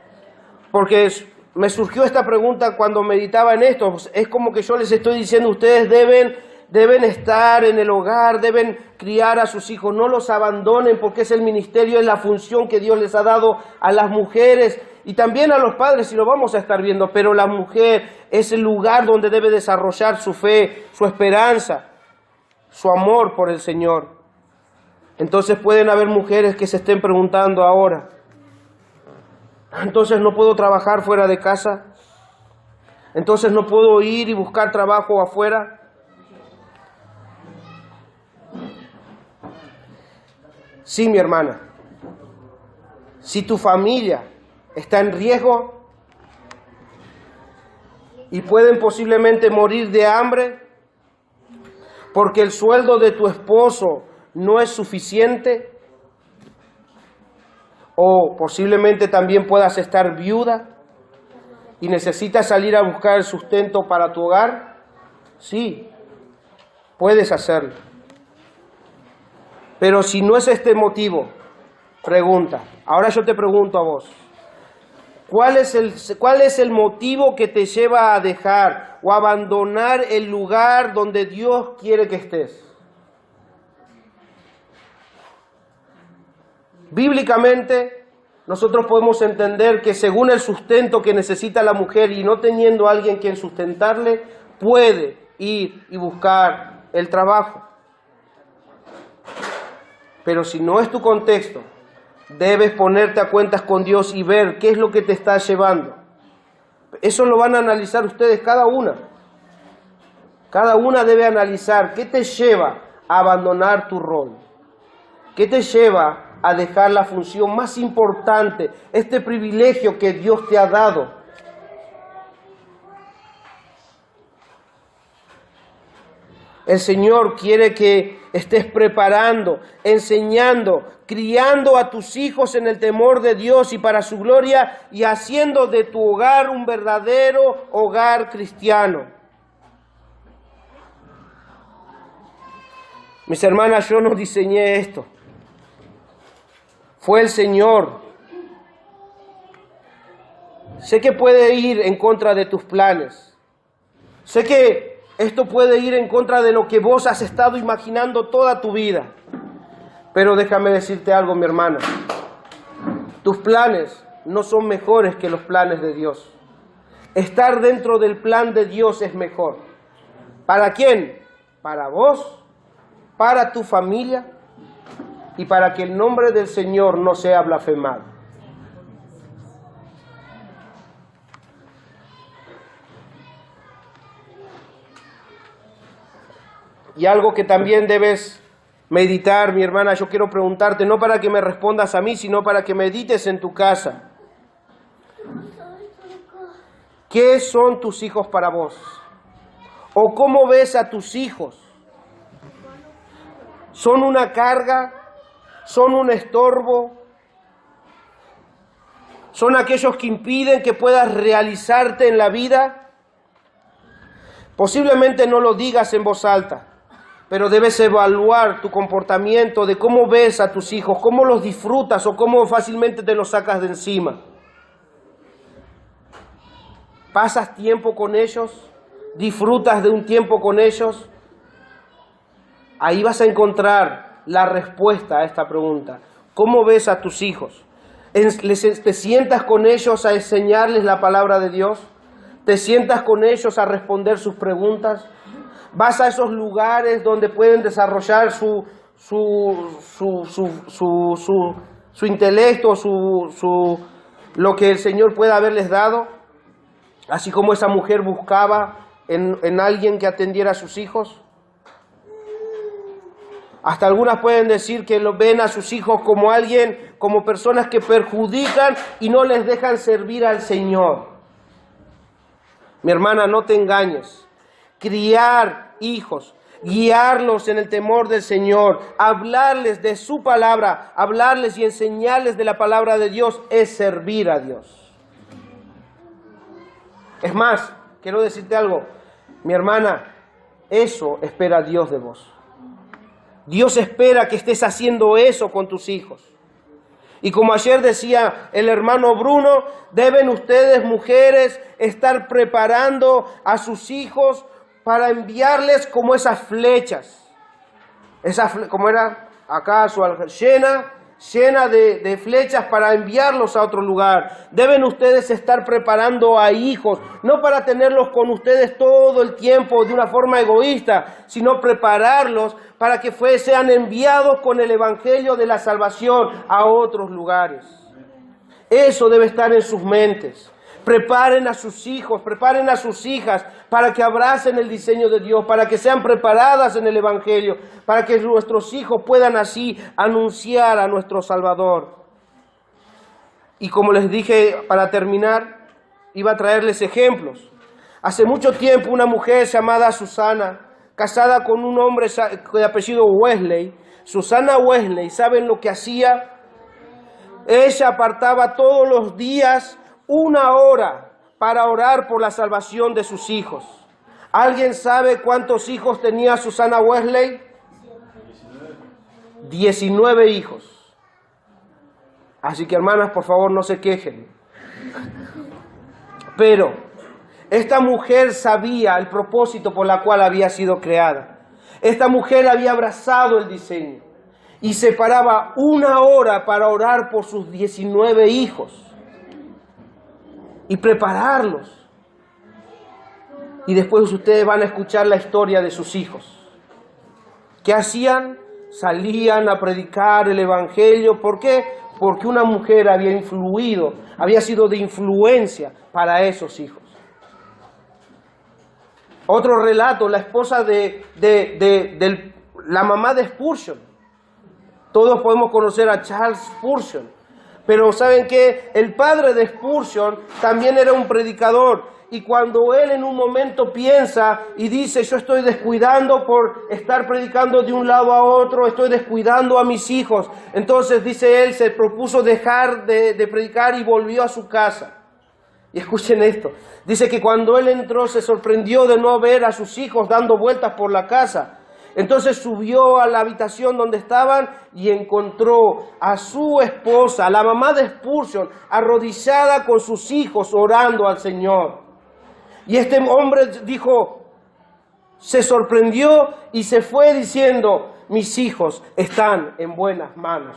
Porque me surgió esta pregunta cuando meditaba en esto. Es como que yo les estoy diciendo, ustedes deben estar en el hogar, deben criar a sus hijos, no los abandonen, porque es el ministerio, es la función que Dios les ha dado a las mujeres y también a los padres, y lo vamos a estar viendo, pero la mujer es el lugar donde debe desarrollar su fe, su esperanza, su amor por el Señor. Entonces pueden haber mujeres que se estén preguntando ahora, entonces no puedo trabajar fuera de casa, entonces no puedo ir y buscar trabajo afuera. Sí, mi hermana, si tu familia está en riesgo y pueden posiblemente morir de hambre porque el sueldo de tu esposo no es suficiente, o posiblemente también puedas estar viuda y necesitas salir a buscar el sustento para tu hogar, sí, puedes hacerlo. Pero si no es este motivo, pregunta. Ahora yo te pregunto a vos, ¿cuál es el motivo que te lleva a dejar o abandonar el lugar donde Dios quiere que estés? Bíblicamente, nosotros podemos entender que según el sustento que necesita la mujer y no teniendo a alguien quien sustentarle, puede ir y buscar el trabajo. Pero si no es tu contexto, debes ponerte a cuentas con Dios y ver qué es lo que te está llevando. Eso lo van a analizar ustedes cada una. Cada una debe analizar qué te lleva a abandonar tu rol. ¿Qué te lleva a dejar la función más importante, este privilegio que Dios te ha dado? El Señor quiere que estés preparando, enseñando, criando a tus hijos en el temor de Dios y para su gloria, y haciendo de tu hogar un verdadero hogar cristiano. Mis hermanas, yo no diseñé esto. Fue el Señor. Sé que puede ir en contra de tus planes. Sé que esto puede ir en contra de lo que vos has estado imaginando toda tu vida. Pero déjame decirte algo, mi hermana. Tus planes no son mejores que los planes de Dios. Estar dentro del plan de Dios es mejor. ¿Para quién? Para vos, para tu familia y para que el nombre del Señor no sea blasfemado. Y algo que también debes meditar, mi hermana, yo quiero preguntarte, no para que me respondas a mí, sino para que medites en tu casa. ¿Qué son tus hijos para vos? ¿O cómo ves a tus hijos? ¿Son una carga? ¿Son un estorbo? ¿Son aquellos que impiden que puedas realizarte en la vida? Posiblemente no lo digas en voz alta, pero debes evaluar tu comportamiento de cómo ves a tus hijos, cómo los disfrutas o cómo fácilmente te los sacas de encima. ¿Pasas tiempo con ellos? ¿Disfrutas de un tiempo con ellos? Ahí vas a encontrar la respuesta a esta pregunta. ¿Cómo ves a tus hijos? ¿Te sientas con ellos a enseñarles la palabra de Dios? ¿Te sientas con ellos a responder sus preguntas? ¿Vas a esos lugares donde pueden desarrollar su intelecto, lo que el Señor pueda haberles dado? Así como esa mujer buscaba en alguien que atendiera a sus hijos. Hasta algunas pueden decir que lo ven a sus hijos como personas que perjudican y no les dejan servir al Señor. Mi hermana, no te engañes. Criar hijos, guiarlos en el temor del Señor, hablarles de su palabra, hablarles y enseñarles de la palabra de Dios es servir a Dios. Es más, quiero decirte algo, mi hermana, eso espera Dios de vos. Dios espera que estés haciendo eso con tus hijos. Y como ayer decía el hermano Bruno, deben ustedes, mujeres, estar preparando a sus hijos para enviarles como esas flechas. Como era acá su llena de flechas para enviarlos a otro lugar. Deben ustedes estar preparando a hijos, no para tenerlos con ustedes todo el tiempo de una forma egoísta, sino prepararlos para que sean enviados con el evangelio de la salvación a otros lugares. Eso debe estar en sus mentes. Preparen a sus hijos, preparen a sus hijas para que abracen el diseño de Dios, para que sean preparadas en el evangelio, para que nuestros hijos puedan así anunciar a nuestro Salvador. Y como les dije, para terminar, iba a traerles ejemplos. Hace mucho tiempo una mujer llamada Susana, casada con un hombre de apellido Wesley, Susana Wesley, ¿saben lo que hacía? Ella apartaba todos los días 1 hora para orar por la salvación de sus hijos. ¿Alguien sabe cuántos hijos tenía Susana Wesley? 19 hijos. Así que hermanas, por favor, no se quejen. Pero esta mujer sabía el propósito por la cual había sido creada. Esta mujer había abrazado el diseño y se paraba 1 hora para orar por sus 19 hijos y prepararlos. Y después ustedes van a escuchar la historia de sus hijos. ¿Qué hacían? Salían a predicar el evangelio. ¿Por qué? Porque una mujer había influido, había sido de influencia para esos hijos. Otro relato, la esposa la mamá de Spurgeon. Todos podemos conocer a Charles Spurgeon. Pero ¿saben qué? El padre de Spurgeon también era un predicador. Y cuando él en un momento piensa y dice, yo estoy descuidando por estar predicando de un lado a otro, estoy descuidando a mis hijos. Entonces, dice él, se propuso dejar de predicar y volvió a su casa. Y escuchen esto, dice que cuando él entró se sorprendió de no ver a sus hijos dando vueltas por la casa. Entonces subió a la habitación donde estaban y encontró a su esposa, la mamá de Spurgeon, arrodillada con sus hijos orando al Señor. Y este hombre se sorprendió y se fue diciendo, mis hijos están en buenas manos.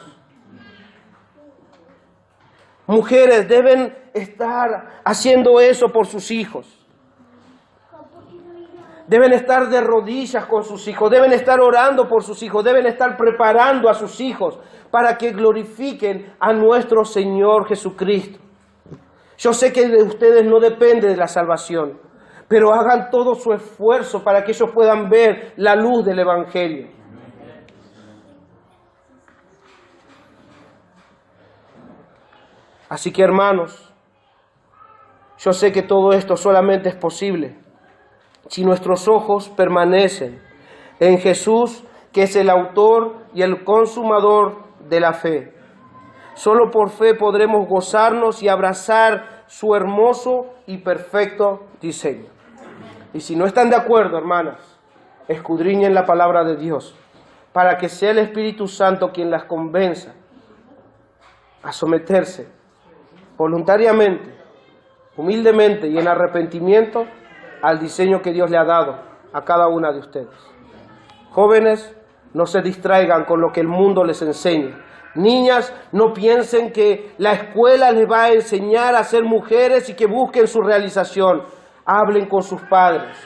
Mujeres deben estar haciendo eso por sus hijos. Deben estar de rodillas con sus hijos, deben estar orando por sus hijos, deben estar preparando a sus hijos para que glorifiquen a nuestro Señor Jesucristo. Yo sé que de ustedes no depende de la salvación, pero hagan todo su esfuerzo para que ellos puedan ver la luz del Evangelio. Así que hermanos, yo sé que todo esto solamente es posible si nuestros ojos permanecen en Jesús, que es el autor y el consumador de la fe. Solo por fe podremos gozarnos y abrazar su hermoso y perfecto diseño. Y si no están de acuerdo, hermanas, escudriñen la palabra de Dios, para que sea el Espíritu Santo quien las convenza a someterse voluntariamente, humildemente y en arrepentimiento al diseño que Dios le ha dado a cada una de ustedes. Jóvenes, no se distraigan con lo que el mundo les enseña. Niñas, no piensen que la escuela les va a enseñar a ser mujeres y que busquen su realización. Hablen con sus padres,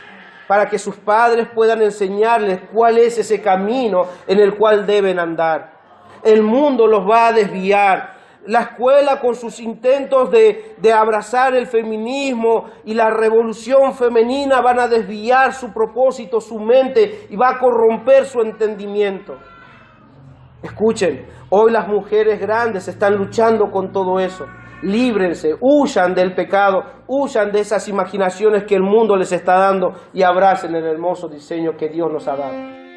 para que sus padres puedan enseñarles cuál es ese camino en el cual deben andar. El mundo los va a desviar. La escuela, con sus intentos de abrazar el feminismo y la revolución femenina, van a desviar su propósito, su mente, y va a corromper su entendimiento. Escuchen, hoy las mujeres grandes están luchando con todo eso. Líbrense, huyan del pecado, huyan de esas imaginaciones que el mundo les está dando y abracen el hermoso diseño que Dios nos ha dado.